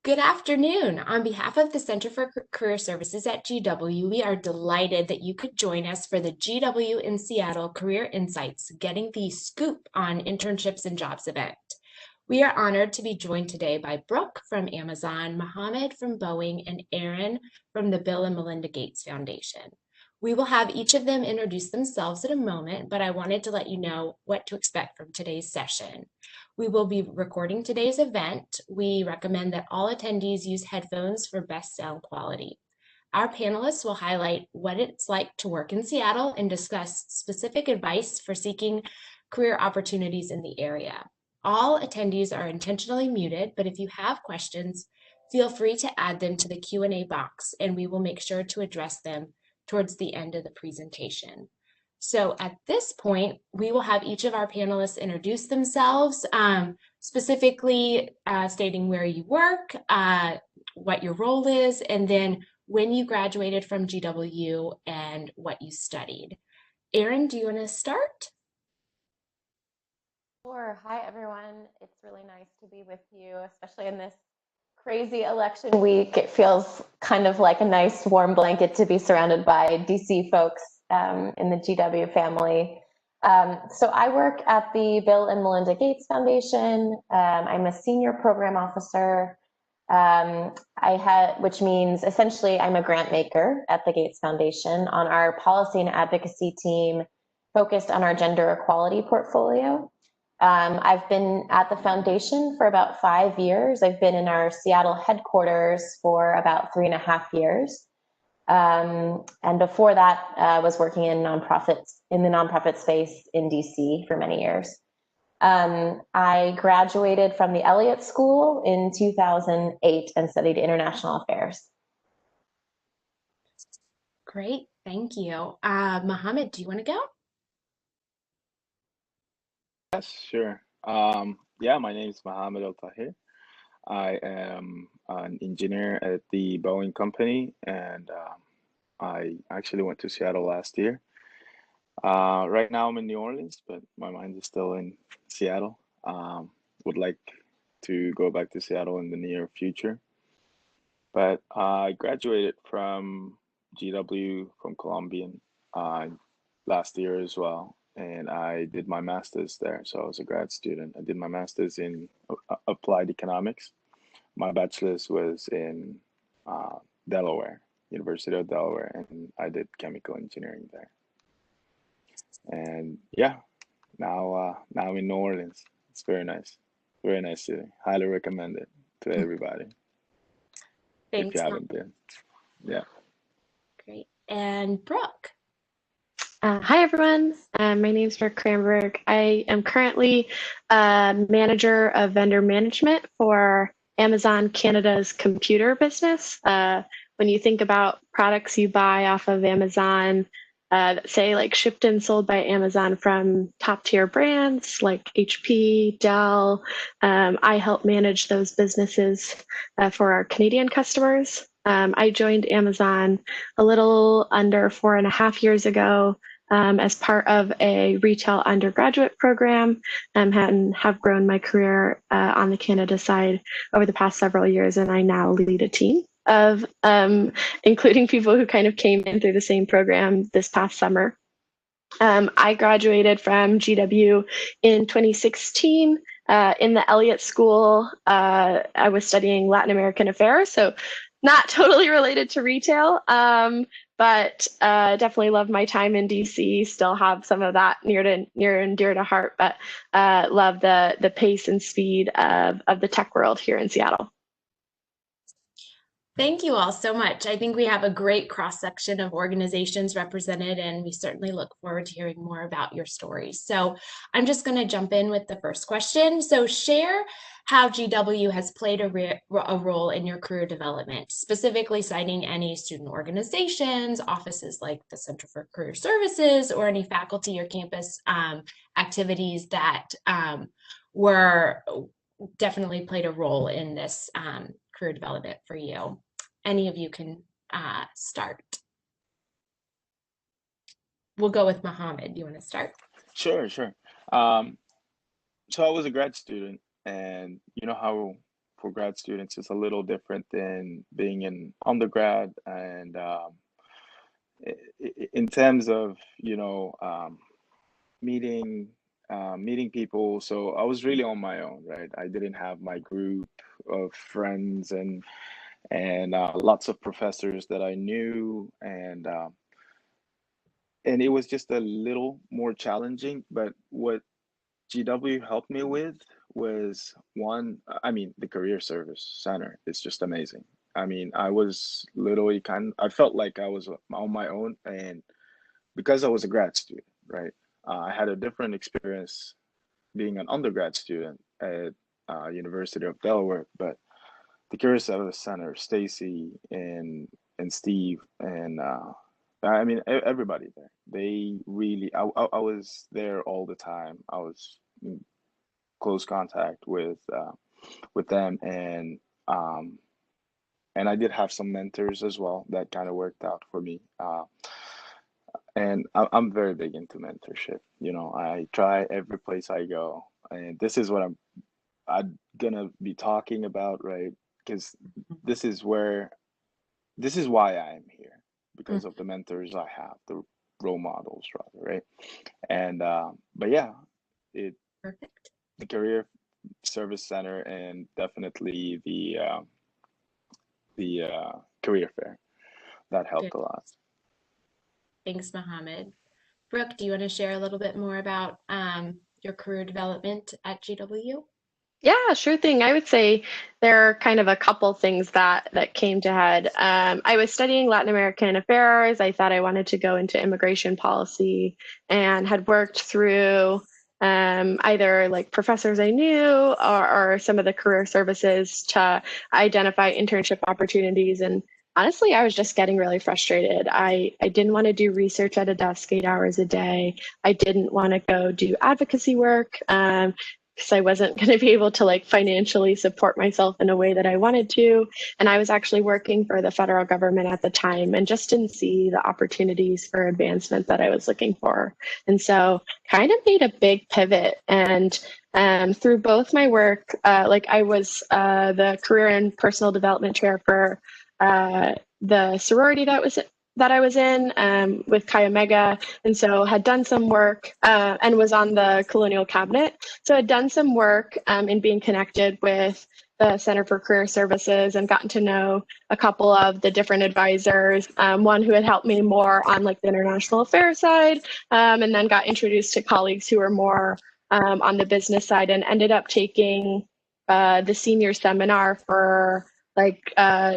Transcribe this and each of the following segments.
Good afternoon. On behalf of the Center for Career Services at GW, we are delighted that you could join us for the GW in Seattle Career Insights, Getting the Scoop on Internships and Jobs event. We are honored to be joined today by Brooke from Amazon, Mohammed from Boeing, and Aaron from the Bill and Melinda Gates Foundation. We will have each of them introduce themselves in a moment, but I wanted to let you know what to expect from today's session. We will be recording today's event. We recommend that all attendees use headphones for best sound quality. Our panelists will highlight what it's like to work in Seattle and discuss specific advice for seeking career opportunities in the area. All attendees are intentionally muted, but if you have questions, feel free to add them to the Q&A box, and we will make sure to address them towards the end of the presentation. So at this point, we will have each of our panelists introduce themselves, specifically stating where you work, what your role is, and then when you graduated from GW and what you studied. Aaron, do you want to start? Sure. Hi, everyone. It's really nice to be with you, especially in this crazy election week. It feels kind of like a nice warm blanket to be surrounded by DC folks in the GW family. So I work at the Bill and Melinda Gates Foundation. I'm a senior program officer, which means essentially I'm a grant maker at the Gates Foundation on our policy and advocacy team focused on our gender equality portfolio. I've been at the foundation for about 5 years. I've been in our Seattle headquarters for about 3.5 years. And before that, I was working in the nonprofit space in DC for many years. I graduated from the Elliott School in 2008 and studied international affairs. Great, thank you. Mohammed, do you want to go? Yes, sure. Yeah, my name is Mohammed Al-Tahir. I am an engineer at the Boeing company, and I actually went to Seattle last year. Right now I'm in New Orleans, but my mind is still in Seattle. Would like to go back to Seattle in the near future. But I graduated from GW from Columbian last year as well. And I did my master's there. So I was a grad student. I did my master's in applied economics. My bachelor's was in Delaware, University of Delaware, and I did chemical engineering there. And yeah, now I'm in New Orleans. It's very nice city. Highly recommend it to everybody. Thanks, if you haven't been. Yeah. Great. And Brooke. Hi, everyone. My name is Brooke Cranberg. I am currently manager of vendor management for Amazon Canada's computer business. When you think about products you buy off of Amazon, say like shipped and sold by Amazon from top tier brands like HP, Dell, I help manage those businesses for our Canadian customers. I joined Amazon a little under 4.5 years ago as part of a retail undergraduate program and have grown my career on the Canada side over the past several years. And I now lead a team of including people who kind of came in through the same program this past summer. I graduated from GW in 2016. In the Elliott School, I was studying Latin American affairs, so not totally related to retail, but definitely love my time in DC. Still have some of that near and dear to heart, but love the pace and speed of the tech world here in Seattle. Thank you all so much. I think we have a great cross-section of organizations represented, and we certainly look forward to hearing more about your stories. So I'm just going to jump in with the first question. So share how GW has played a role in your career development, specifically citing any student organizations, offices like the Center for Career Services, or any faculty or campus activities that were definitely played a role in this career development for you. Any of you can start. We'll go with Mohammed. Do you want to start? Sure. So I was a grad student, and you know how for grad students is a little different than being in undergrad, and in terms of meeting meeting people. So I was really on my own, right? I didn't have my group of friends and lots of professors that I knew, and it was just a little more challenging. But what GW helped me with was one, I mean, the Career Service Center is just amazing. I mean, I was literally I felt like I was on my own, and because I was a grad student, right? I had a different experience being an undergrad student at University of Delaware, but the Career Service Center, Stacy and Steve and I mean everybody there. They really, I was there all the time. I was in close contact with them, and I did have some mentors as well that kind of worked out for me. And I'm very big into mentorship. I try every place I go, and this is what I'm gonna be talking about, right? Because this is where this is why I am here, because of the mentors I have, the role models, rather, right? And but yeah, it Perfect. the Career Service Center and definitely the career fair that helped Good. a lot. Thanks, Mohammed. Brooke, do you want to share a little bit more about your career development at GW? Yeah, sure thing. I would say there are kind of a couple things that came to head. I was studying Latin American affairs. I thought I wanted to go into immigration policy and had worked through either like professors I knew or some of the career services to identify internship opportunities. And honestly, I was just getting really frustrated. I didn't want to do research at a desk 8 hours a day. I didn't want to go do advocacy work. Because I wasn't going to be able to like financially support myself in a way that I wanted to. And I was actually working for the federal government at the time and just didn't see the opportunities for advancement that I was looking for. And so kind of made a big pivot. And through both my work, like I was the career and personal development chair for the sorority that I was in with Chi Omega, and so had done some work and was on the colonial cabinet. So I'd done some work in being connected with the Center for Career Services and gotten to know a couple of the different advisors, one who had helped me more on like the international affairs side, and then got introduced to colleagues who were more on the business side and ended up taking the senior seminar for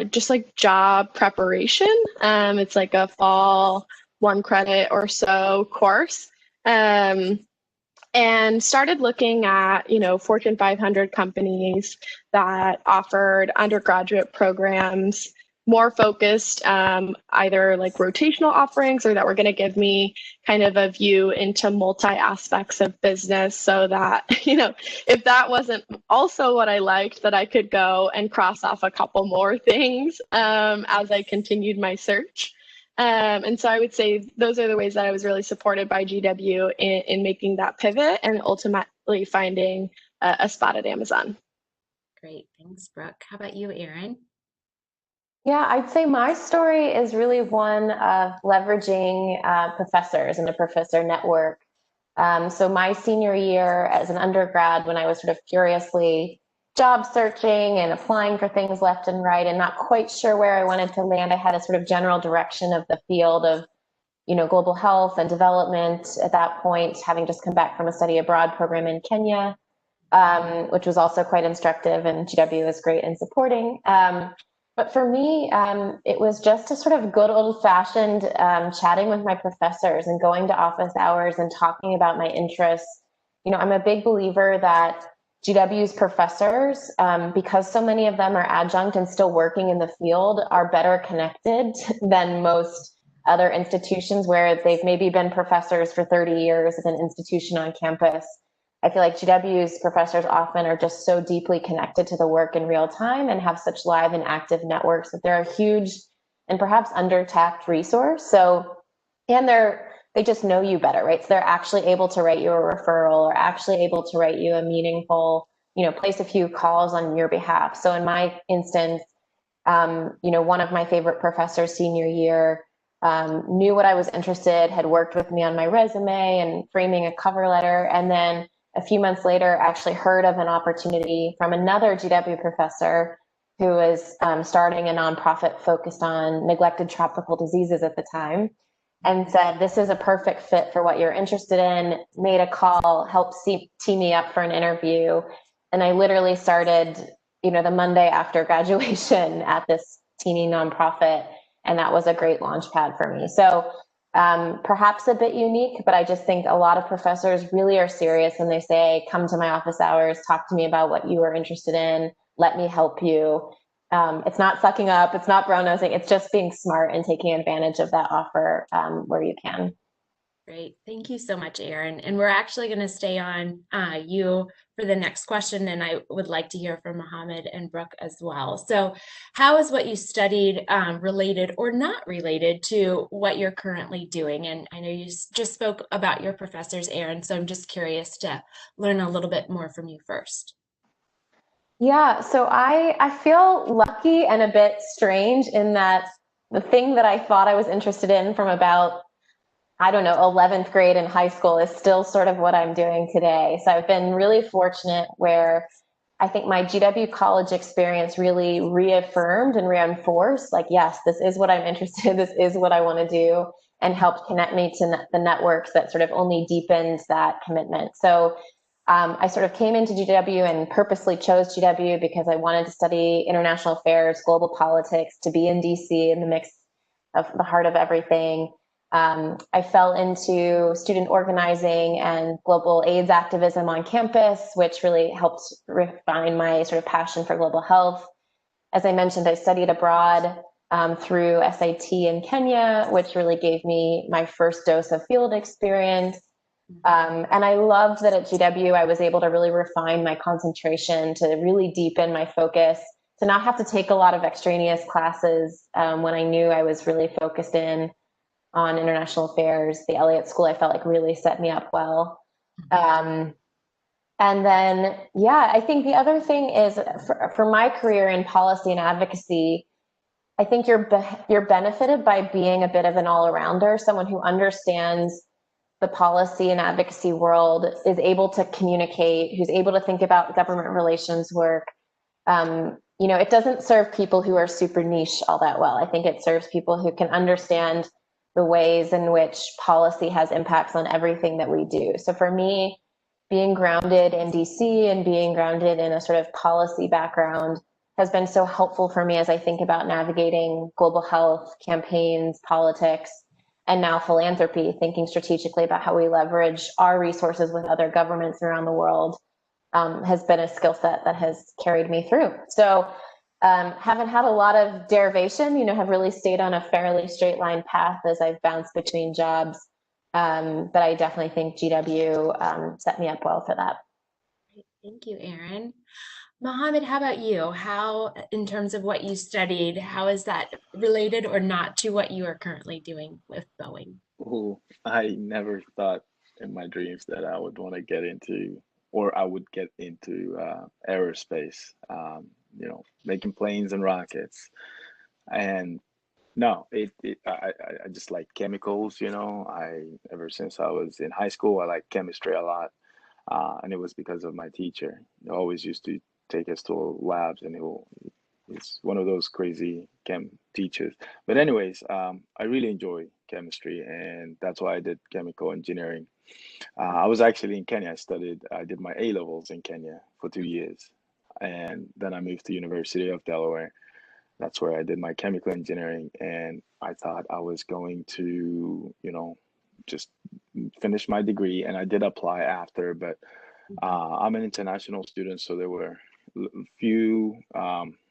just like job preparation. It's like a fall 1 credit or so course. And started looking at, Fortune 500 companies that offered undergraduate programs more focused, either like rotational offerings or that were going to give me kind of a view into multi aspects of business so that, if that wasn't also what I liked, that I could go and cross off a couple more things as I continued my search. And so I would say those are the ways that I was really supported by GW in making that pivot and ultimately finding a spot at Amazon. Great. Thanks, Brooke. How about you, Erin? Yeah, I'd say my story is really one of leveraging professors and a professor network. So my senior year as an undergrad, when I was sort of curiously job searching and applying for things left and right and not quite sure where I wanted to land, I had a sort of general direction of the field of, global health and development at that point, having just come back from a study abroad program in Kenya, which was also quite instructive, and GW was great in supporting. But for me, it was just a sort of good old-fashioned chatting with my professors and going to office hours and talking about my interests. I'm a big believer that GW's professors, because so many of them are adjunct and still working in the field, are better connected than most other institutions where they've maybe been professors for 30 years at an institution on campus. I feel like GW's professors often are just so deeply connected to the work in real time and have such live and active networks that they're a huge and perhaps under-tapped resource. So, and they just know you better, right? So they're actually able to write you a referral or actually able to write you a meaningful place a few calls on your behalf. So in my instance, one of my favorite professors senior year knew what I was interested, had worked with me on my resume and framing a cover letter. And then a few months later, actually heard of an opportunity from another GW professor who was starting a nonprofit focused on neglected tropical diseases at the time, and said, this is a perfect fit for what you're interested in, made a call, helped tee me up for an interview. And I literally started, the Monday after graduation at this teeny nonprofit. And that was a great launch pad for me. So perhaps a bit unique, but I just think a lot of professors really are serious when they say, come to my office hours, talk to me about what you are interested in, let me help you. It's not sucking up, it's not brown nosing, it's just being smart and taking advantage of that offer where you can. Great. Thank you so much, Erin. And we're actually going to stay on you for the next question, and I would like to hear from Mohammed and Brooke as well. So how is what you studied related or not related to what you're currently doing? And I know you just spoke about your professors, Erin, so I'm just curious to learn a little bit more from you first. Yeah, so I feel lucky and a bit strange in that the thing that I thought I was interested in from about 11th grade in high school is still sort of what I'm doing today. So I've been really fortunate where I think my GW college experience really reaffirmed and reinforced, like, yes, this is what I'm interested in, this is what I want to do, and helped connect me to the networks that sort of only deepened that commitment. So I sort of came into GW and purposely chose GW because I wanted to study international affairs, global politics, to be in DC in the mix of the heart of everything. I fell into student organizing and global AIDS activism on campus, which really helped refine my sort of passion for global health. As I mentioned, I studied abroad through SAT in Kenya, which really gave me my first dose of field experience. And I loved that at GW, I was able to really refine my concentration, to really deepen my focus, to not have to take a lot of extraneous classes when I knew I was really focused in on international affairs. The Elliott School, I felt like, really set me up well. And then, yeah, I think the other thing is for my career in policy and advocacy, I think you're benefited by being a bit of an all-arounder, someone who understands the policy and advocacy world, is able to communicate, who's able to think about government relations work. It doesn't serve people who are super niche all that well. I think it serves people who can understand the ways in which policy has impacts on everything that we do. So for me, being grounded in DC and being grounded in a sort of policy background has been so helpful for me as I think about navigating global health, campaigns, politics, and now philanthropy, thinking strategically about how we leverage our resources with other governments around the world, has been a skill set that has carried me through. So haven't had a lot of derivation, have really stayed on a fairly straight line path as I've bounced between jobs. But I definitely think GW set me up well for that. Thank you, Erin. Mohammed, how about you? How, in terms of what you studied, how is that related or not to what you are currently doing with Boeing? Oh, I never thought in my dreams that I would want to get into, or I would get into aerospace, making planes and rockets. And no, I just like chemicals, ever since I was in high school, I like chemistry a lot. And it was because of my teacher. He always used to take us to labs, and it's one of those crazy chem teachers. But anyways, I really enjoy chemistry, and that's why I did chemical engineering. I was actually in Kenya. I did my A levels in Kenya for 2 years, and then I moved to University of Delaware. That's where I did my chemical engineering, and I thought I was going to, just finish my degree, and I did apply after, but I'm an international student, so there were few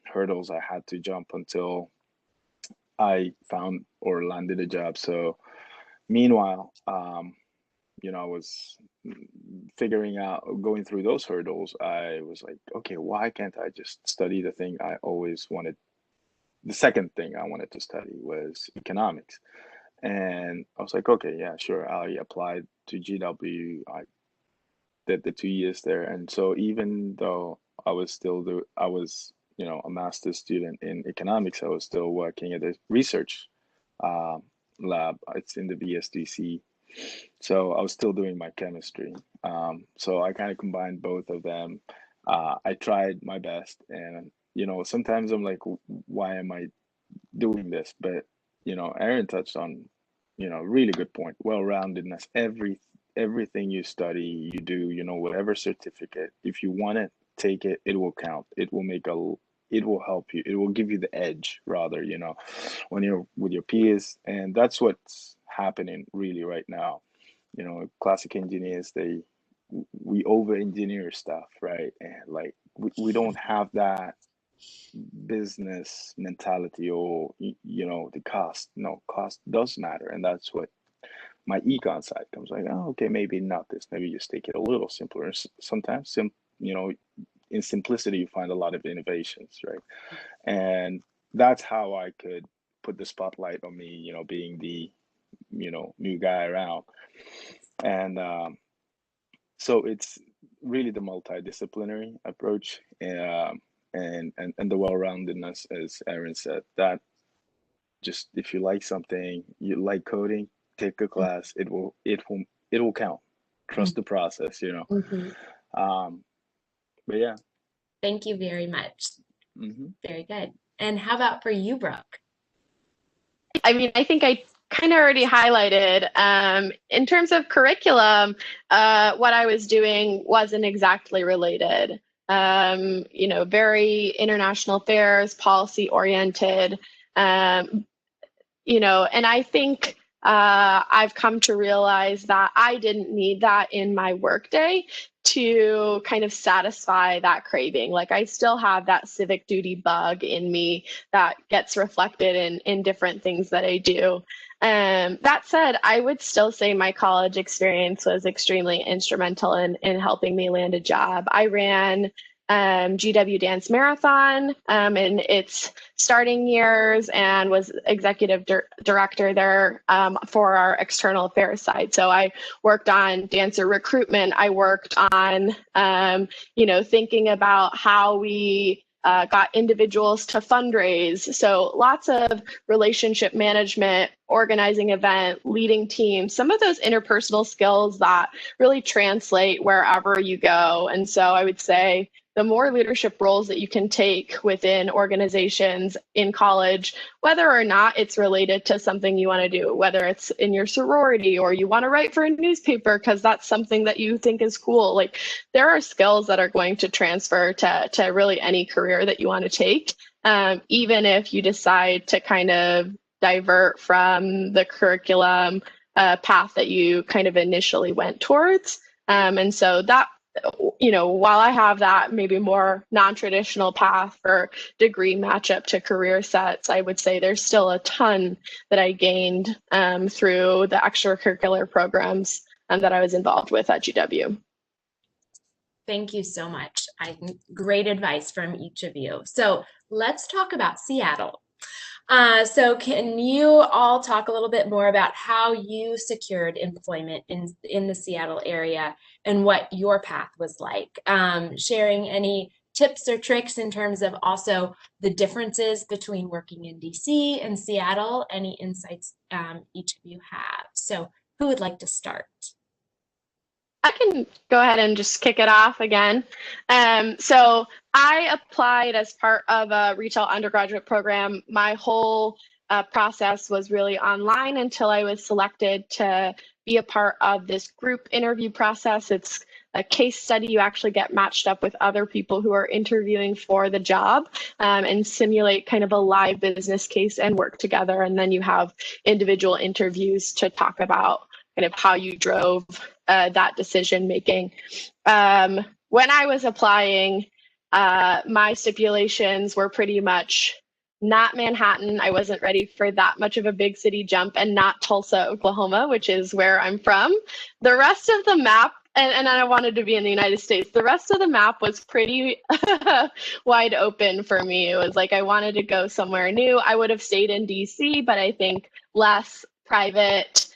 hurdles I had to jump until I found or landed a job. So meanwhile, I was going through those hurdles. I was like, okay, why can't I just study the thing I always wanted? The second thing I wanted to study was economics. And I was like, okay, yeah, sure. I applied to GW. I did the 2 years there. And so even though I was, you know, a master's student in economics, I was still working at a research lab. It's in the BSDC. So I was still doing my chemistry. So I kind of combined both of them. I tried my best, and you know, sometimes I'm like, why am I doing this? But you know, Aaron touched on, you know, really good point. Well-roundedness. Everything you study, you do, you know, whatever certificate, if you want it, take it. It will count. It will help you. It will give you the edge, rather, you know, when you're with your peers, and that's what's happening really right now. You know, classic engineers, we over engineer stuff, right? And like we don't have that business mentality, or you know, the cost. No, cost does matter, and that's what my econ side comes like. Oh, okay, maybe not this. Maybe just take it a little simpler. Sometimes, you know, in simplicity, you find a lot of innovations, right? And that's how I could put the spotlight on me, you know, being the, you know, new guy around. And so it's really the multidisciplinary approach, and the well-roundedness, as Aaron said, that just, if you like something, you like coding, take a class. It will count. Trust the process, you know. But yeah. Thank you very much. Mm-hmm. Very good. And how about for you, Brooke? I mean, I think I kind of already highlighted, in terms of curriculum, what I was doing wasn't exactly related. You know, very international affairs, policy oriented, you know, and I think I've come to realize that I didn't need that in my workday to kind of satisfy that craving. Like, I still have that civic duty bug in me that gets reflected in different things that I do. That said, I would still say my college experience was extremely instrumental in helping me land a job. I ran GW Dance Marathon in its starting years and was executive director there for our external affairs side. So I worked on dancer recruitment. I worked on, you know, thinking about how we got individuals to fundraise. So lots of relationship management, organizing event, leading teams, some of those interpersonal skills that really translate wherever you go. And so I would say the more leadership roles that you can take within organizations in college, whether or not it's related to something you want to do, whether it's in your sorority or you want to write for a newspaper because that's something that you think is cool. Like, there are skills that are going to transfer to really any career that you want to take, even if you decide to kind of divert from the curriculum path that you kind of initially went towards. And so that, you know, while I have that maybe more non-traditional path for degree matchup to career sets, I would say there's still a ton that I gained through the extracurricular programs that I was involved with at GW. Thank you so much. Great advice from each of you. So let's talk about Seattle. So can you all talk a little bit more about how you secured employment in the Seattle area and what your path was like? Sharing any tips or tricks in terms of also the differences between working in DC and Seattle, any insights each of you have. So who would like to start? I can go ahead and just kick it off again. So I applied as part of a retail undergraduate program. My whole process was really online until I was selected to be a part of this group interview process. It's a case study. You actually get matched up with other people who are interviewing for the job and simulate kind of a live business case and work together. And then you have individual interviews to talk about kind of how you drove that decision making. When I was applying, my stipulations were pretty much not Manhattan. I wasn't ready for that much of a big city jump, and not Tulsa, Oklahoma, which is where I'm from. The rest of the map, and I wanted to be in the United States, the rest of the map was pretty wide open for me. It was like I wanted to go somewhere new. I would have stayed in DC, but I think less private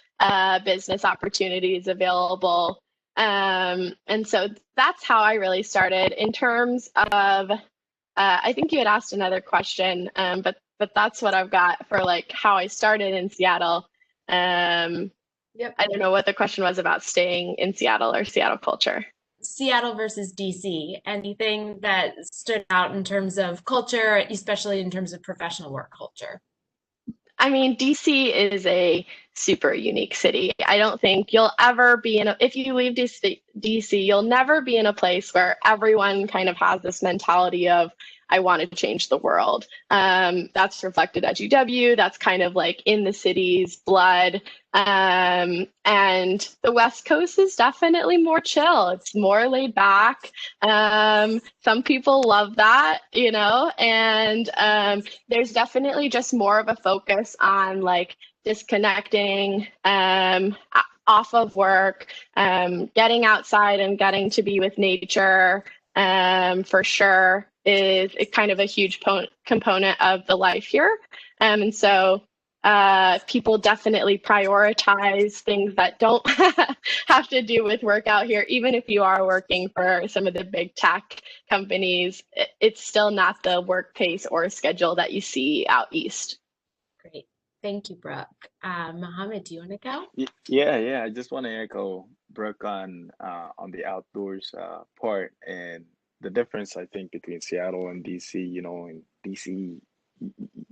business opportunities available. And so that's how I really started. In terms of, I think you had asked another question, but that's what I've got for like how I started in Seattle. Yep. I don't know what the question was about staying in Seattle or Seattle culture. Seattle versus DC. Anything that stood out in terms of culture, especially in terms of professional work culture? I mean, DC is a super unique city. I don't think you'll ever be in a, if you leave DC, you'll never be in a place where everyone kind of has this mentality of, I want to change the world. That's reflected at GW. That's kind of like in the city's blood. And the West Coast is definitely more chill. It's more laid back. Some people love that, you know, and there's definitely just more of a focus on like disconnecting off of work, getting outside and getting to be with nature for sure is kind of a huge component of the life here. And so people definitely prioritize things that don't have to do with work out here. Even if you are working for some of the big tech companies, it's still not the work pace or schedule that you see out east. Great. Thank you, Brooke. Mohammed, do you want to go? Yeah. I just want to echo Brooke on the outdoors part, and the difference I think between Seattle and DC. You know, in DC,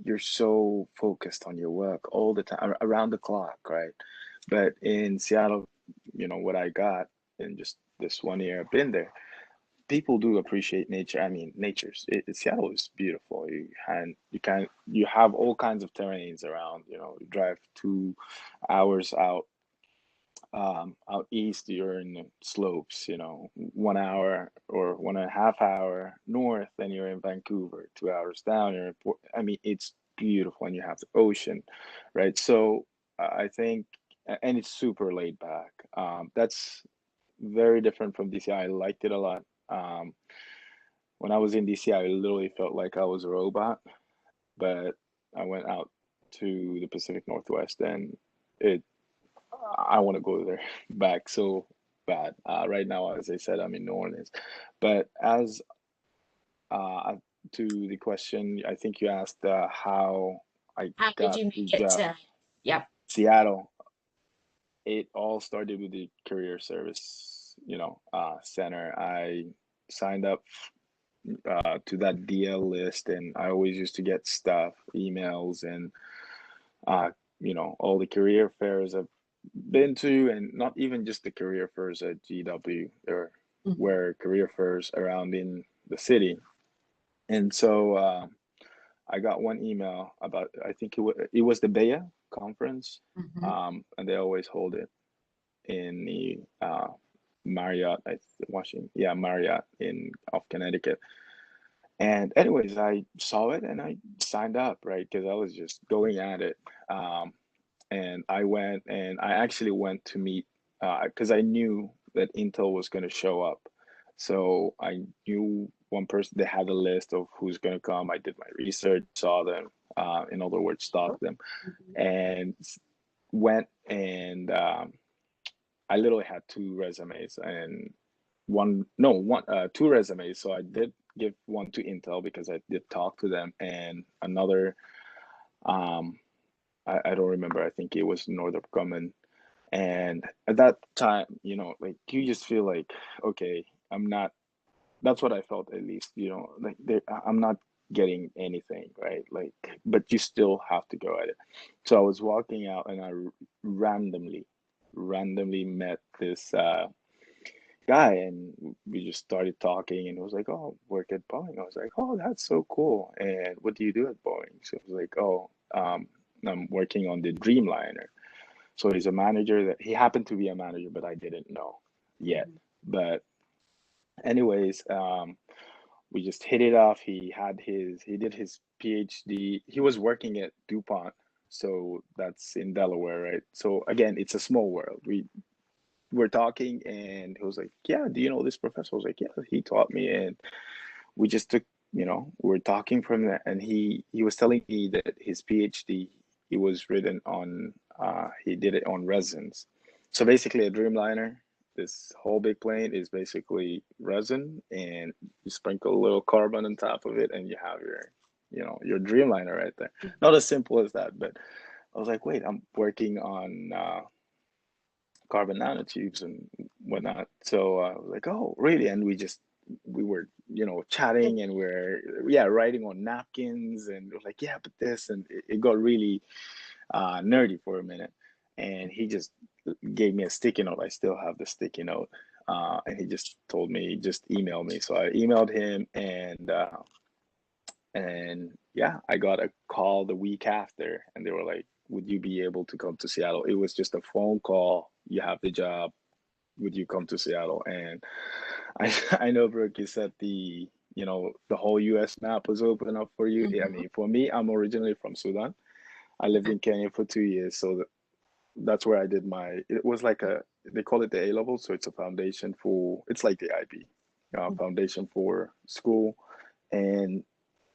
you're so focused on your work all the time, around the clock, right? But in Seattle, you know what I got in just this 1 year I've been there, people do appreciate nature. I mean, Seattle is beautiful. You have all kinds of terrains around. You know, you drive 2 hours out east, you're in the slopes. You know, 1 hour or 1.5 hour north, and you're in Vancouver. 2 hours down, you're in I mean, it's beautiful, and you have the ocean, right? So I think, and it's super laid back. That's very different from DC. I liked it a lot. Um, when I was in DC, I literally felt like I was a robot, but I went out to the Pacific Northwest, and it I want to go there back so bad. Right now, as I said, I'm in New Orleans. But as uh, to the question, I think you asked how I How did got you the make it job. to, yep. Seattle, it all started with the career service, center. I signed up to that DL list, and I always used to get stuff, emails, and uh, all the career fairs I've been to, and not even just the career fairs at GW. There Mhm. were career fairs around in the city, and so I got one email about, I think it was the BEA conference, Mhm. and they always hold it in the Marriott, Washington, yeah, Marriott in off Connecticut. And anyways, I saw it and I signed up, right? Because I was just going at it. And I went, and I actually went to meet, because I knew that Intel was going to show up. So I knew one person, they had a list of who's going to come. I did my research, saw them, in other words, stalked them, Mhm. and went, and I literally had two resumes, and two resumes. So I did give one to Intel because I did talk to them, and another, um, I don't remember. I think it was Northrop Grumman. And at that time, like you just feel like, okay, I'm not. That's what I felt, at least. Like I'm not getting anything, right? Like, but you still have to go at it. So I was walking out, and I randomly met this guy, and we just started talking, and he was like, oh, work at Boeing. I was like, oh, that's so cool. And what do you do at Boeing? So I was like, oh, I'm working on the Dreamliner. So he's a manager, that he happened to be a manager, but I didn't know yet. Mhm. But anyways, we just hit it off. He did his PhD. He was working at DuPont. So that's in Delaware, right? So again, it's a small world. We were talking, and he was like, yeah, do you know this professor? I was like, yeah, he taught me. And we just took, we were talking from that, and he was telling me that his PhD, he did it on resins. So basically a Dreamliner, this whole big plane is basically resin, and you sprinkle a little carbon on top of it, and you have your, your Dreamliner right there. Not as simple as that, but I was like, wait, I'm working on carbon nanotubes and whatnot. So I was like, oh, really? And we were, chatting, and writing on napkins, and we're like, yeah, but this, and it got really nerdy for a minute. And he just gave me a sticky note. I still have the sticky note. And he just told me, just email me. So I emailed him, and yeah, I got a call the week after, and they were like, would you be able to come to Seattle? It was just a phone call. You have the job. Would you come to Seattle? And I know, Brooke, you said the whole US map was open up for you. I mean, for me, I'm originally from Sudan. I lived in Kenya for 2 years. So that's where I did it was like they call it the A level. So it's a foundation it's like the IB, foundation for school. And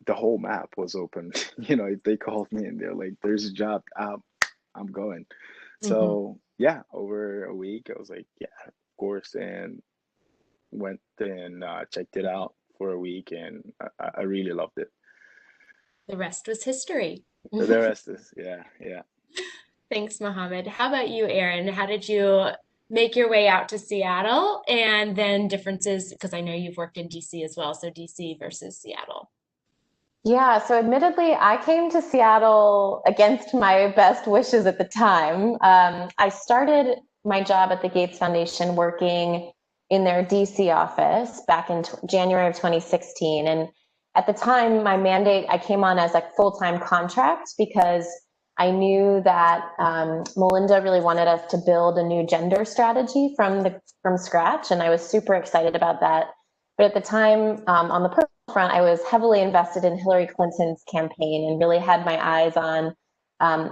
the whole map was open. If they called me and they're like, there's a job, I'm going. So yeah, over a week, I was like, yeah, of course. And went and checked it out for a week, and I really loved it. The rest was history. The rest is, yeah. Thanks, Mohammed. How about you, Erin? How did you make your way out to Seattle? And then differences, because I know you've worked in DC as well, so DC versus Seattle. Yeah, so admittedly, I came to Seattle against my best wishes at the time. I started my job at the Gates Foundation working in their DC office back in January of 2016. And at the time, my mandate, I came on as a full-time contract because I knew that Melinda really wanted us to build a new gender strategy from scratch, and I was super excited about that. But at the time, on the personal front, I was heavily invested in Hillary Clinton's campaign and really had my eyes on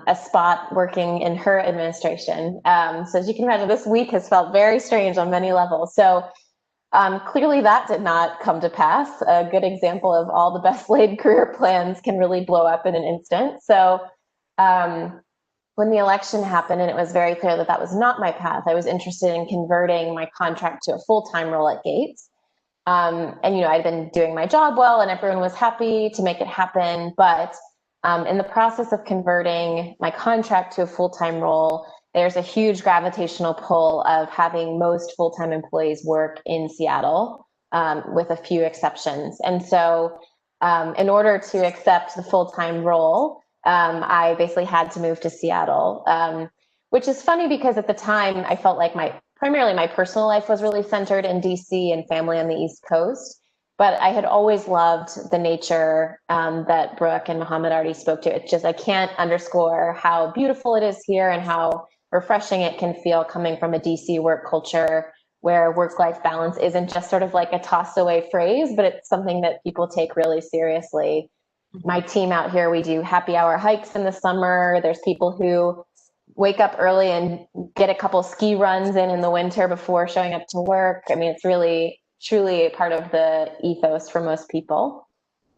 a spot working in her administration. So as you can imagine, this week has felt very strange on many levels. So clearly that did not come to pass. A good example of all the best laid career plans can really blow up in an instant. So when the election happened and it was very clear that that was not my path, I was interested in converting my contract to a full-time role at Gates. And, I'd been doing my job well and everyone was happy to make it happen. But in the process of converting my contract to a full-time role, there's a huge gravitational pull of having most full-time employees work in Seattle, with a few exceptions. And so in order to accept the full-time role, I basically had to move to Seattle, which is funny because at the time I felt like primarily my personal life was really centered in DC and family on the East Coast. But I had always loved the nature that Brooke and Mohammed already spoke to. It's just, I can't underscore how beautiful it is here and how refreshing it can feel coming from a DC work culture where work-life balance isn't just sort of like a tossed away phrase, but it's something that people take really seriously. My team out here, we do happy hour hikes in the summer. There's people who wake up early and get a couple ski runs in the winter before showing up to work. I mean, it's really, truly part of the ethos for most people.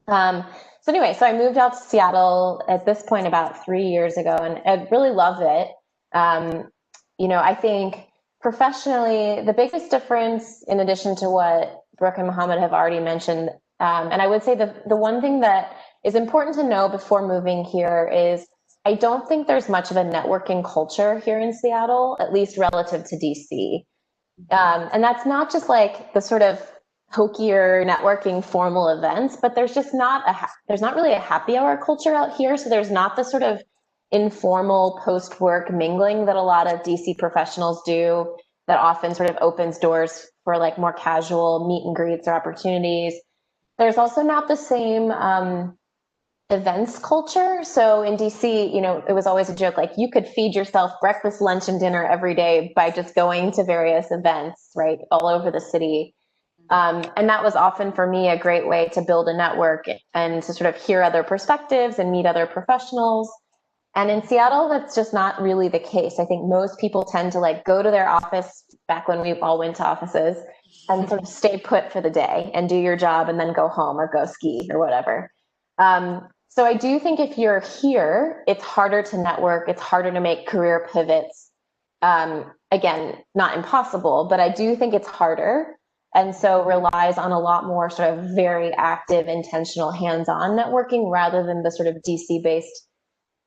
So I moved out to Seattle at this point about 3 years ago, and I really love it. I think professionally, the biggest difference, in addition to what Brooke and Mohammed have already mentioned, and I would say the one thing that is important to know before moving here is I don't think there's much of a networking culture here in Seattle, at least relative to DC. And that's not just like the sort of hokier networking formal events, but there's just there's not really a happy hour culture out here. So there's not the sort of informal post-work mingling that a lot of DC professionals do that often sort of opens doors for like more casual meet and greets or opportunities. There's also not the same events culture. So in DC, it was always a joke, like you could feed yourself breakfast, lunch, and dinner every day by just going to various events, right, all over the city. And that was often for me a great way to build a network and to sort of hear other perspectives and meet other professionals. And in Seattle, that's just not really the case. I think most people tend to like go to their office back when we all went to offices and sort of stay put for the day and do your job and then go home or go ski or whatever. So I do think if you're here, it's harder to network, it's harder to make career pivots. Again, not impossible, but I do think it's harder. And so relies on a lot more sort of very active, intentional, hands-on networking rather than the sort of DC based,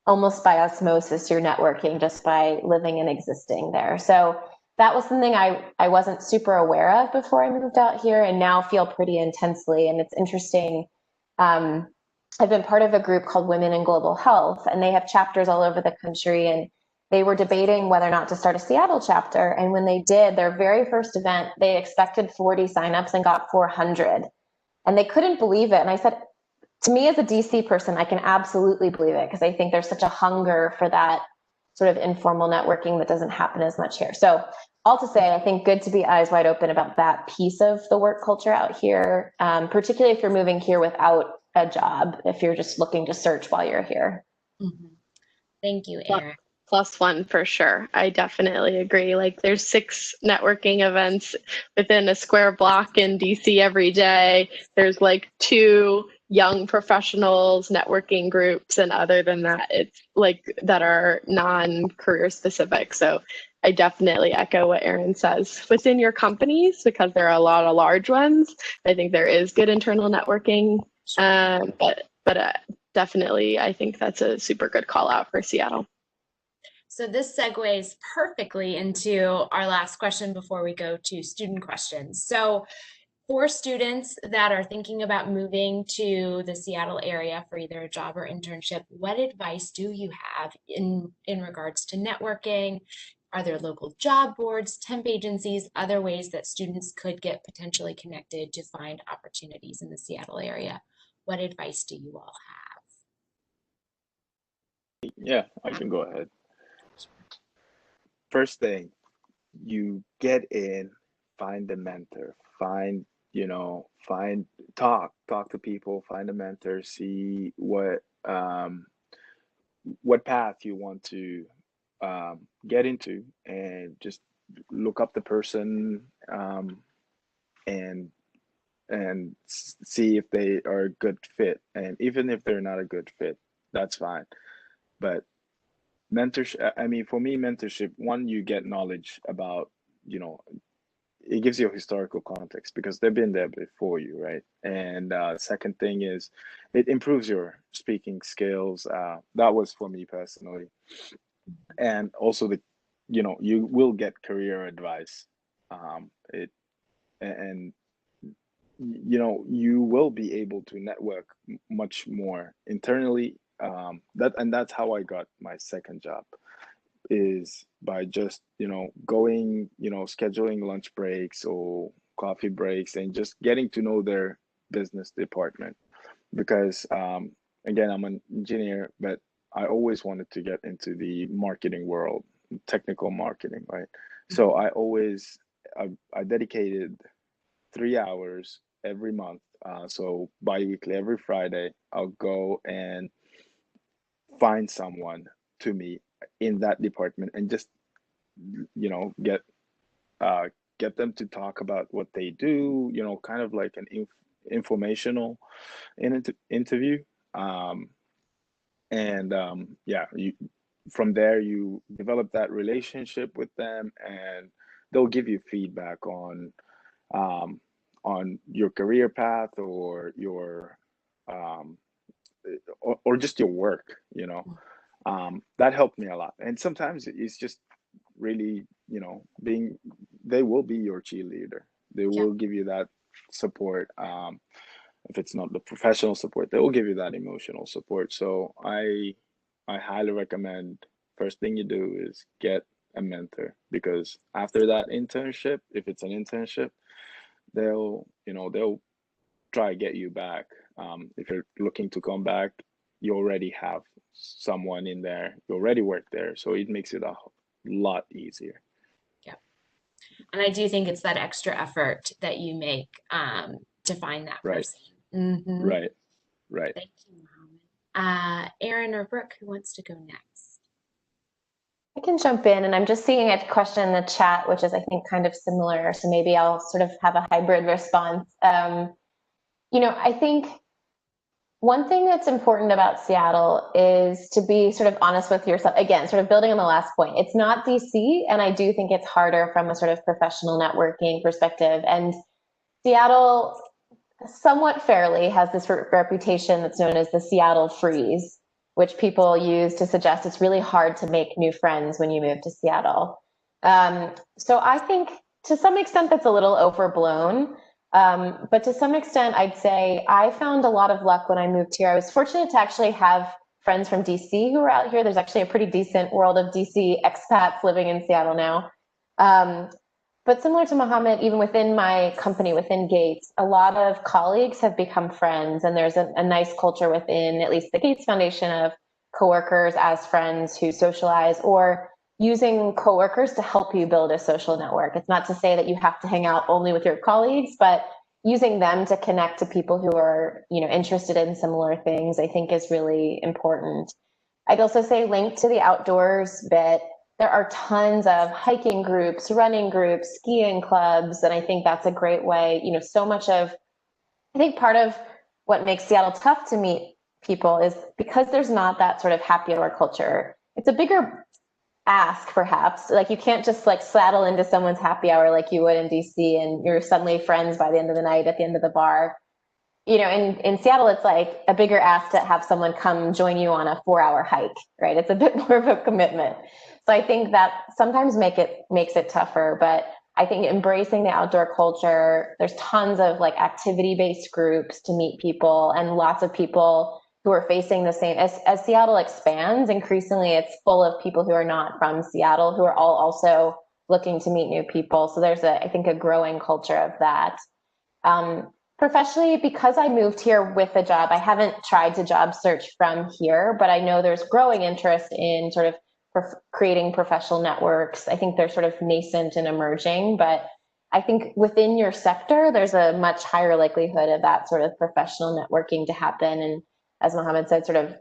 almost by osmosis, you're networking just by living and existing there. So that was something I wasn't super aware of before I moved out here, and now feel pretty intensely. And it's interesting. I've been part of a group called Women in Global Health, and they have chapters all over the country. And they were debating whether or not to start a Seattle chapter. And when they did, their very first event, they expected 40 signups and got 400. And they couldn't believe it. And I said, to me as a DC person, I can absolutely believe it, because I think there's such a hunger for that sort of informal networking that doesn't happen as much here. So all to say, I think good to be eyes wide open about that piece of the work culture out here, particularly if you're moving here without a job, if you're just looking to search while you're here. Mm-hmm. Thank you, Erin. +1 for sure. I definitely agree. Like there's 6 networking events within a square block in DC every day. There's like 2 young professionals networking groups, and other than that, it's like that are non-career specific. So I definitely echo what Erin says. Within your companies, because there are a lot of large ones, I think there is good internal networking. But definitely, I think that's a super good call out for Seattle. So this segues perfectly into our last question before we go to student questions. So for students that are thinking about moving to the Seattle area for either a job or internship, what advice do you have in regards to networking? Are there local job boards, temp agencies, other ways that students could get potentially connected to find opportunities in the Seattle area? What advice do you all have? Yeah, I can go ahead. First thing, you get in, find a mentor, talk to people, find a mentor, see what path you want to get into, and just look up the person, and see if they are a good fit. And even if they're not a good fit, that's fine. But mentorship, I mean, for me, mentorship, one, you get knowledge about, it gives you a historical context because they've been there before you, right? And second thing is it improves your speaking skills. That was for me personally. And also you will get career advice. And you will be able to network much more internally. That's how I got my second job, is by just going, scheduling lunch breaks or coffee breaks and just getting to know their business department. Because again, I'm an engineer, but I always wanted to get into the marketing world, technical marketing, right? So I dedicated 3 hours every month. So bi-weekly, every Friday, I'll go and find someone to meet in that department and just get them to talk about what they do, kind of like an informational interview. From there you develop that relationship with them, and they'll give you feedback on your career path or your or just your work. That helped me a lot. And sometimes it's just really, they will be your cheerleader. They will give you that support. If it's not the professional support, they will give you that emotional support. So I highly recommend, first thing you do is get a mentor, because after that internship, if it's an internship, they'll try to get you back. If you're looking to come back, you already have someone in there, you already work there, so it makes it a lot easier. Yeah, and I do think it's that extra effort that you make to find that person. Mm-hmm. Right. Thank you, Mohammed. Erin or Brooke, who wants to go next? I can jump in, and I'm just seeing a question in the chat, which is, I think, kind of similar. So maybe I'll sort of have a hybrid response. I think One thing that's important about Seattle is to be sort of honest with yourself. Again, sort of building on the last point, it's not DC, and I do think it's harder from a sort of professional networking perspective. And Seattle, somewhat fairly, has this reputation that's known as the Seattle freeze, which people use to suggest it's really hard to make new friends when you move to Seattle. So I think to some extent that's a little overblown. But to some extent, I'd say I found a lot of luck when I moved here. I was fortunate to actually have friends from DC who were out here. There's actually a pretty decent world of DC expats living in Seattle now. But similar to Mohammed, even within my company, within Gates, a lot of colleagues have become friends, and there's a nice culture within at least the Gates Foundation of coworkers as friends who socialize, or using coworkers to help you build a social network. It's not to say that you have to hang out only with your colleagues, but using them to connect to people who are, interested in similar things, I think is really important. I'd also say linked to the outdoors bit, there are tons of hiking groups, running groups, skiing clubs, and I think that's a great way. So much of, I think part of what makes Seattle tough to meet people is because there's not that sort of happy hour culture. It's a bigger ask, perhaps. Like, you can't just saddle into someone's happy hour like you would in DC, and you're suddenly friends by the end of the night at the end of the bar. In Seattle, it's like a bigger ask to have someone come join you on a 4-hour hike, right? It's a bit more of a commitment. So I think that sometimes makes it tougher, but I think embracing the outdoor culture, there's tons of activity-based groups to meet people, and lots of people who are facing the same, as Seattle expands, increasingly it's full of people who are not from Seattle, who are all also looking to meet new people. So there's I think a growing culture of that. Professionally, because I moved here with a job, I haven't tried to job search from here, but I know there's growing interest in sort of creating professional networks. I think they're sort of nascent and emerging, but I think within your sector, there's a much higher likelihood of that sort of professional networking to happen. And as Mohammed said, sort of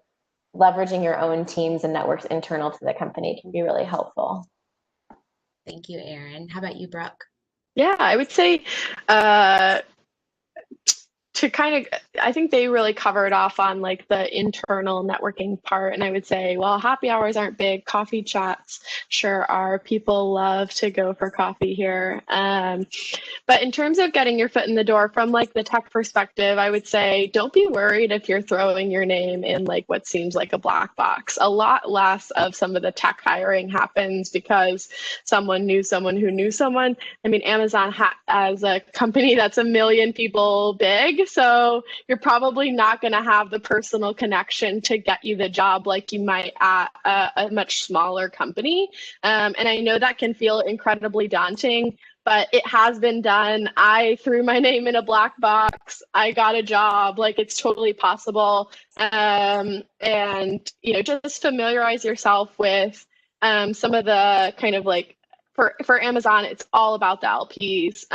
leveraging your own teams and networks internal to the company can be really helpful. Thank you, Erin. How about you, Brooke? Yeah, I would say I think they really covered off on the internal networking part. And I would say, well, happy hours aren't big. Coffee chats sure are. People love to go for coffee here. But in terms of getting your foot in the door from the tech perspective, I would say, don't be worried if you're throwing your name in what seems like a black box. A lot less of some of the tech hiring happens because someone knew someone who knew someone. I mean, Amazon as a company that's 1 million people big, so you're probably not going to have the personal connection to get you the job like you might at a much smaller company. And I know that can feel incredibly daunting, but it has been done. I threw my name in a black box. I got a job. It's totally possible. And, just familiarize yourself with some of the kind of for Amazon, it's all about the LPs.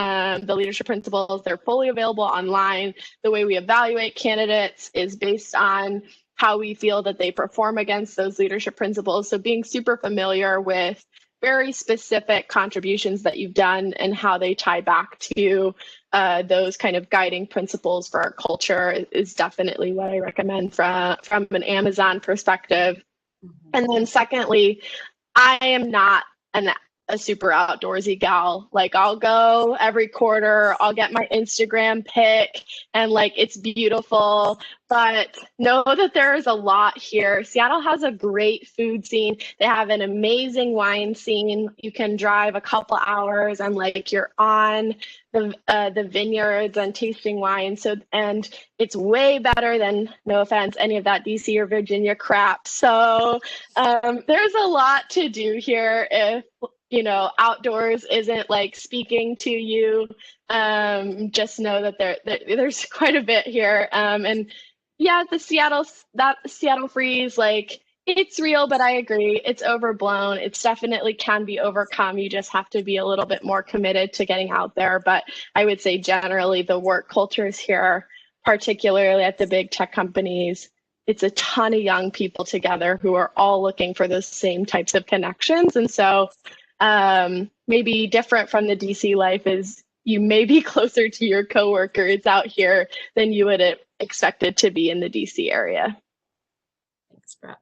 The leadership principles, they're fully available online. The way we evaluate candidates is based on how we feel that they perform against those leadership principles. So being super familiar with very specific contributions that you've done and how they tie back to those kind of guiding principles for our culture is definitely what I recommend from an Amazon perspective. Mm-hmm. And then secondly, I am not a super outdoorsy gal. I'll go every quarter, I'll get my Instagram pic, and it's beautiful, but know that there is a lot here. Seattle has a great food scene. They have an amazing wine scene. You can drive a couple hours and you're on the vineyards and tasting wine. So, and it's way better than, no offense, any of that DC or Virginia crap. So there's a lot to do here if outdoors isn't speaking to you. Just know that there's quite a bit here. And yeah, the Seattle freeze, it's real, but I agree, it's overblown. It's definitely can be overcome. You just have to be a little bit more committed to getting out there. But I would say generally the work cultures here, particularly at the big tech companies, it's a ton of young people together who are all looking for the same types of connections. And so maybe different from the DC life is you may be closer to your coworkers out here than you would have expected to be in the DC area. Thanks, Brooke.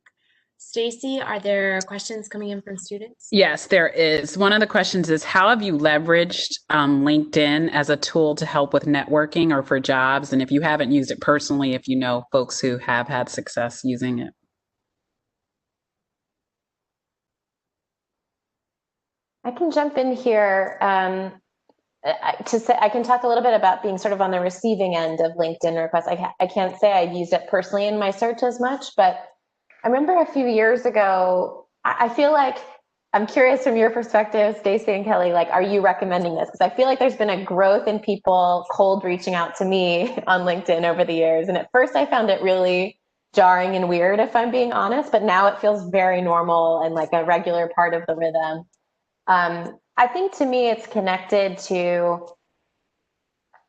Stacy, are there questions coming in from students? Yes, there is. One of the questions is, how have you leveraged LinkedIn as a tool to help with networking or for jobs? And if you haven't used it personally, if you know folks who have had success using it. I can jump in here to say I can talk a little bit about being sort of on the receiving end of LinkedIn requests. I can't say I've used it personally in my search as much, but I remember a few years ago, I feel like, I'm curious from your perspective, Stacey and Kelly, like, are you recommending this? Because I feel like there's been a growth in people cold reaching out to me on LinkedIn over the years. And at first I found it really jarring and weird, if I'm being honest, but now it feels very normal and like a regular part of the rhythm. I think to me, it's connected to,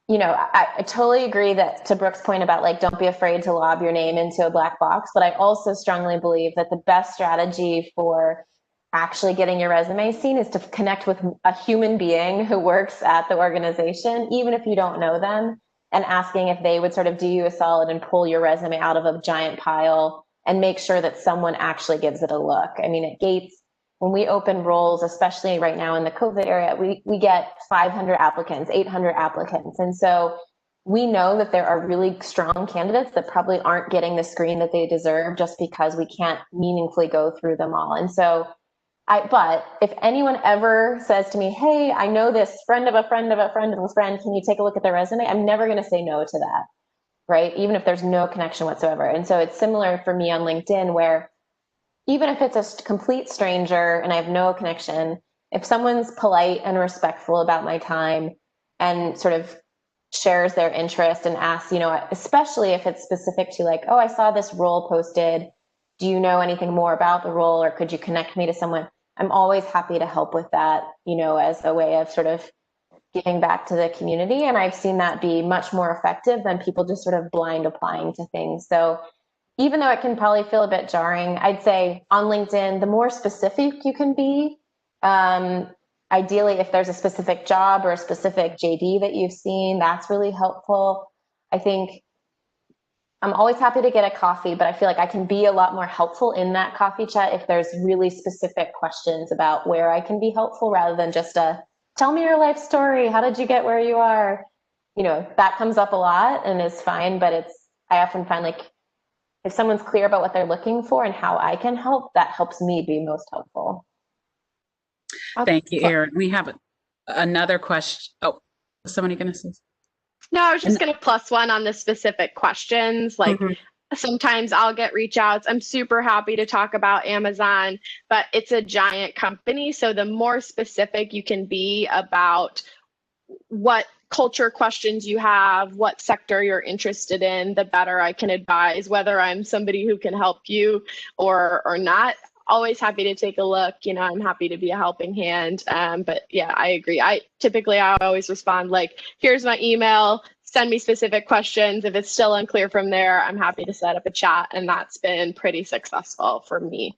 you know, I totally agree that to Brooke's point about like, don't be afraid to lob your name into a black box. But I also strongly believe that the best strategy for actually getting your resume seen is to connect with a human being who works at the organization, even if you don't know them, and asking if they would sort of do you a solid and pull your resume out of a giant pile and make sure that someone actually gives it a look. I mean, at Gates, when we open roles, especially right now in the COVID era, we get 500 applicants, 800 applicants. And so we know that there are really strong candidates that probably aren't getting the screen that they deserve just because we can't meaningfully go through them all. And so but if anyone ever says to me, hey, I know this friend of a friend of a friend of a friend, can you take a look at their resume? I'm never going to say no to that, right? Even if there's no connection whatsoever. And so it's similar for me on LinkedIn, where even if it's a complete stranger and I have no connection, if someone's polite and respectful about my time and sort of shares their interest and asks, you know, especially if it's specific to like, oh, I saw this role posted. Do you know anything more about the role, or could you connect me to someone? I'm always happy to help with that, you know, as a way of sort of giving back to the community. And I've seen that be much more effective than people just sort of blind applying to things. So even though it can probably feel a bit jarring, I'd say on LinkedIn, the more specific you can be, ideally, if there's a specific job or a specific JD that you've seen, that's really helpful. I think I'm always happy to get a coffee, but I feel like I can be a lot more helpful in that coffee chat if there's really specific questions about where I can be helpful rather than just tell me your life story. How did you get where you are? You know, that comes up a lot and is fine, but I often find like, if someone's clear about what they're looking for and how I can help, that helps me be most helpful. Thank you, Erin. We have another question. Oh, is somebody going to say? No, I was just going to plus one on the specific questions. Like sometimes I'll get reach outs. I'm super happy to talk about Amazon, but it's a giant company. So the more specific you can be about what culture questions you have, what sector you're interested in, the better I can advise, whether I'm somebody who can help you or not. Always happy to take a look. You know, I'm happy to be a helping hand. But yeah, I agree. I always respond like, here's my email, send me specific questions. If it's still unclear from there, I'm happy to set up a chat. And that's been pretty successful for me.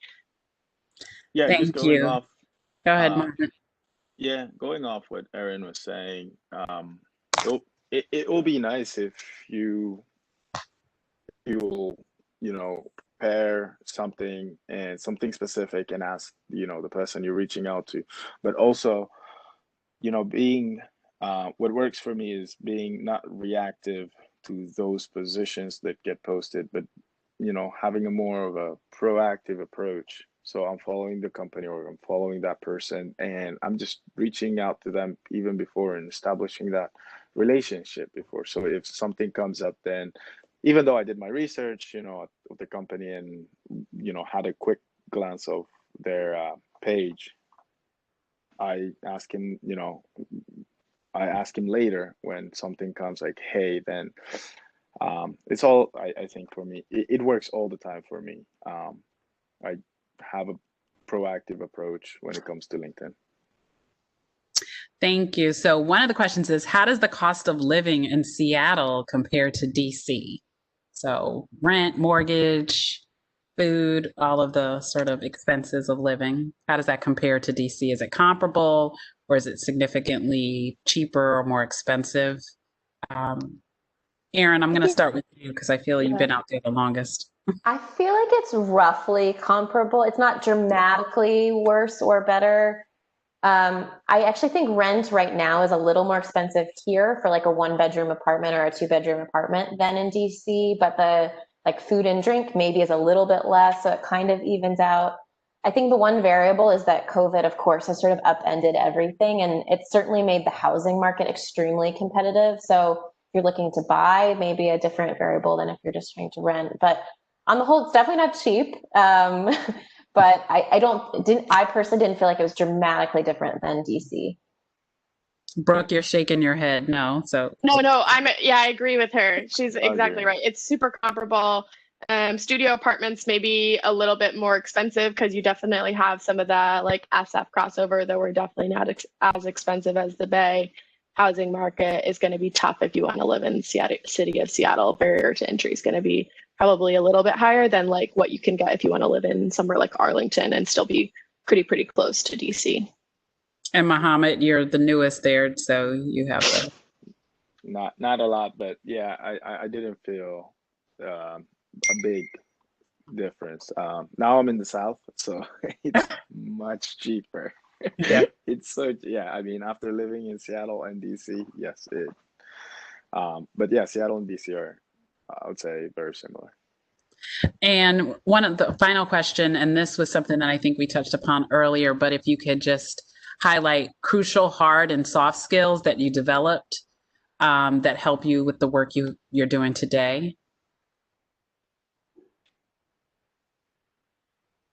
Yeah, Thank you. Go ahead, Margaret. Yeah, going off what Erin was saying, it will be nice if you will, you know, pair something and something specific and ask, you know, the person you're reaching out to, but also, you know, being what works for me is being not reactive to those positions that get posted, but, you know, having a more of a proactive approach. So I'm following the company or I'm following that person and I'm just reaching out to them even before and establishing that relationship before. So if something comes up, then even though I did my research, you know, of the company and, you know, had a quick glance of their page, I ask him, you know, I ask him later when something comes like, hey, then it's all, I think for me, it works all the time for me. I have a proactive approach when it comes to LinkedIn. Thank you. So one of the questions is, how does the cost of living in Seattle compare to DC? So rent, mortgage, food, all of the sort of expenses of living. How does that compare to DC? Is it comparable or is it significantly cheaper or more expensive? Erin, I'm going to start with you because I feel you've been out there the longest. I feel like it's roughly comparable. It's not dramatically worse or better. I actually think rent right now is a little more expensive here for like a 1-bedroom apartment or a 2-bedroom apartment than in DC, but the like food and drink maybe is a little bit less, so it kind of evens out. I think the one variable is that COVID, of course, has sort of upended everything, and it's certainly made the housing market extremely competitive. So if you're looking to buy, maybe a different variable than if you're just trying to rent. But on the whole, it's definitely not cheap. But I personally didn't feel like it was dramatically different than DC. Brooke, you're shaking your head. No, so No, I agree with her. She's exactly right. It's super comparable. Studio apartments may be a little bit more expensive because you definitely have some of the like SF crossover, though we're definitely not as expensive as the Bay. Housing market is going to be tough if you want to live in Seattle, city of Seattle. Barrier to entry is going to be probably a little bit higher than like what you can get if you want to live in somewhere like Arlington and still be pretty close to DC. And Mohammed, you're the newest there, so you have the not a lot, but yeah, I didn't feel a big difference. Now I'm in the South, so it's much cheaper. yeah. It's so, yeah, I mean, after living in Seattle and DC, yes, but yeah, Seattle and DC are, I would say, very similar. And one of the final question, and this was something that I think we touched upon earlier, but if you could just highlight crucial hard and soft skills that you developed that help you with the work you're doing today.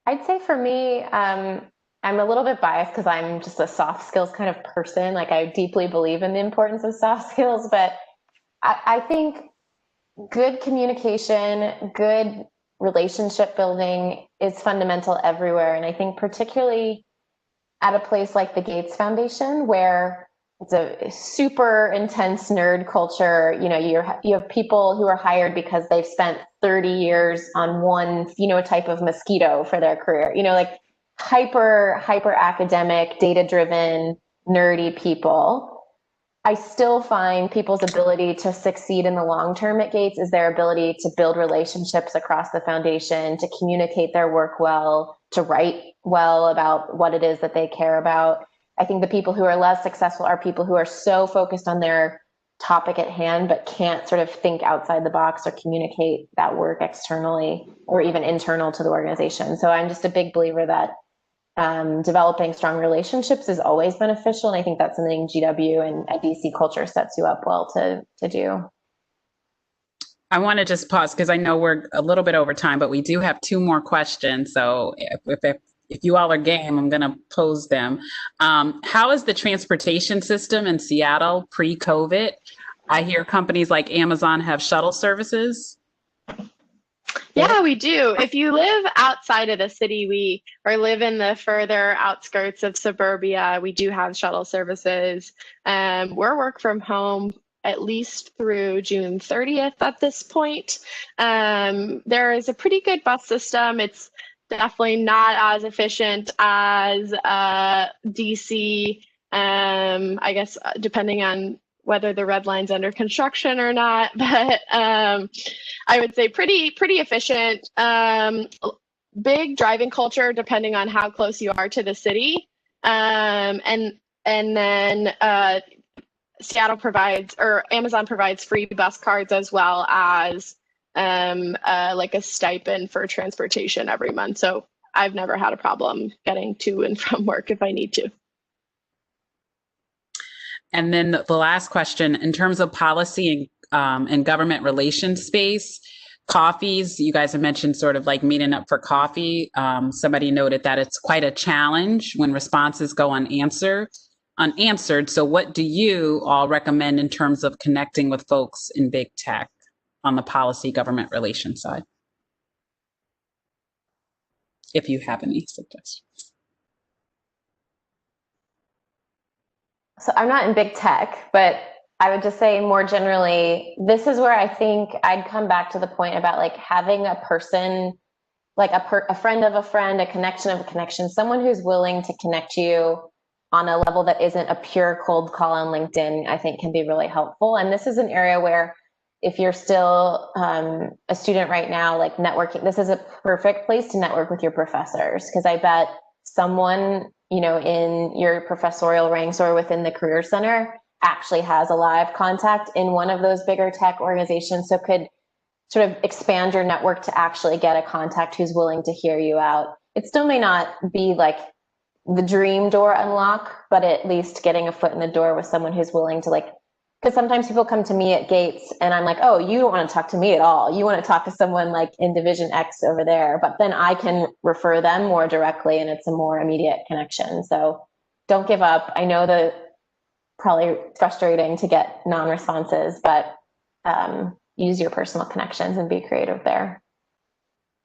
I'd say for me, I'm a little bit biased because I'm just a soft skills kind of person. Like I deeply believe in the importance of soft skills, but I think good communication, good relationship building is fundamental everywhere. And I think particularly at a place like the Gates Foundation, where it's a super intense nerd culture, you have people who are hired because they've spent 30 years on one phenotype of mosquito for their career, like hyper academic, data driven, nerdy people. I still find people's ability to succeed in the long term at Gates is their ability to build relationships across the foundation, to communicate their work well, to write well about what it is that they care about. I think the people who are less successful are people who are so focused on their topic at hand, but can't sort of think outside the box or communicate that work externally or even internal to the organization. So I'm just a big believer that developing strong relationships is always beneficial. And I think that's something GW and a DC culture sets you up well to do. I want to just pause because I know we're a little bit over time, but we do have 2 more questions. So if you all are game, I'm going to pose them. How is the transportation system in Seattle pre-COVID? I hear companies like Amazon have shuttle services. Yeah, we do. If you live outside of the city, or live in the further outskirts of suburbia, we do have shuttle services. We're work from home at least through June 30th at this point. There is a pretty good bus system. It's definitely not as efficient as DC. I guess depending on whether the red line's under construction or not, but I would say pretty efficient. Big driving culture depending on how close you are to the city, and then Seattle provides, or Amazon provides, free bus cards as well as like a stipend for transportation every month. So I've never had a problem getting to and from work if I need to. And then the last question, in terms of policy and government relations space, coffees, you guys have mentioned sort of like meeting up for coffee. Somebody noted that it's quite a challenge when responses go unanswered. So what do you all recommend in terms of connecting with folks in big tech on the policy government relations side? If you have any suggestions. So I'm not in big tech, but I would just say more generally, this is where I think I'd come back to the point about like having a person, like a friend of a friend, a connection of a connection, someone who's willing to connect you on a level that isn't a pure cold call on LinkedIn, I think can be really helpful. And this is an area where if you're still a student right now, like networking, this is a perfect place to network with your professors, because I bet someone, you know, in your professorial ranks or within the Career Center actually has a live contact in one of those bigger tech organizations, so could sort of expand your network to actually get a contact who's willing to hear you out. It still may not be like the dream door unlock, but at least getting a foot in the door with someone who's willing to, like, because sometimes people come to me at Gates and I'm like, oh, you don't want to talk to me at all. You want to talk to someone like in Division X over there, but then I can refer them more directly and it's a more immediate connection. So don't give up. I know that probably frustrating to get non-responses, but use your personal connections and be creative there.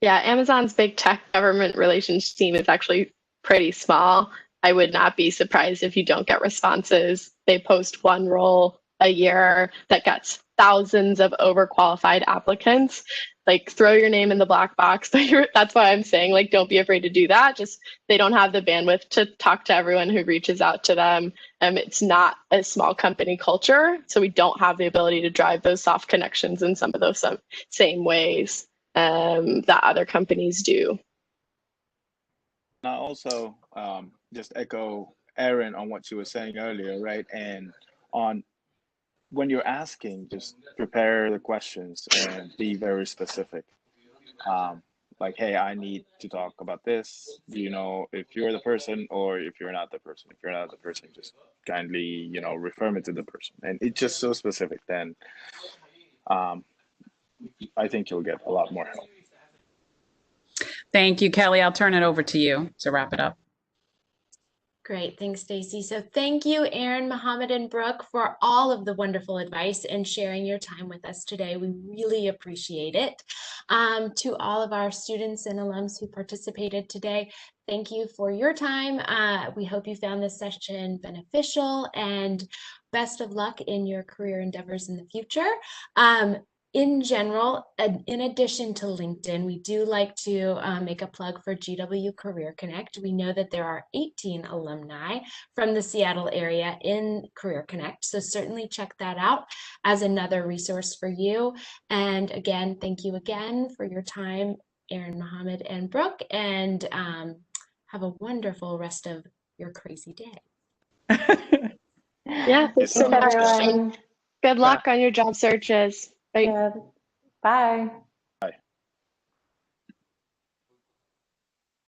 Yeah, Amazon's big tech government relations team is actually pretty small. I would not be surprised if you don't get responses. They post one role a year that gets thousands of overqualified applicants. Like, throw your name in the black box. That's why I'm saying, like, don't be afraid to do that. Just, they don't have the bandwidth to talk to everyone who reaches out to them. It's not a small company culture, so we don't have the ability to drive those soft connections in some of those same ways that other companies do. I also just echo Erin on what she was saying earlier, right? And on when you're asking, just prepare the questions and be very specific. Like, hey, I need to talk about this. Do you know if you're the person or if you're not the person? If you're not the person, just kindly, you know, refer me to the person. And it's just so specific, then I think you'll get a lot more help. Thank you, Kelly. I'll turn it over to you to wrap it up. Great, thanks, Stacey. So thank you, Erin, Mohammed, and Brooke, for all of the wonderful advice and sharing your time with us today. We really appreciate it. To all of our students and alums who participated today, thank you for your time. We hope you found this session beneficial, and best of luck in your career endeavors in the future. In general, in addition to LinkedIn, we do like to make a plug for GW Career Connect. We know that there are 18 alumni from the Seattle area in Career Connect, so certainly check that out as another resource for you. And again, thank you again for your time, Erin, Mohammed, and Brooke, and have a wonderful rest of your crazy day. Yeah, thanks so much. Good luck on your job searches. Bye. Bye.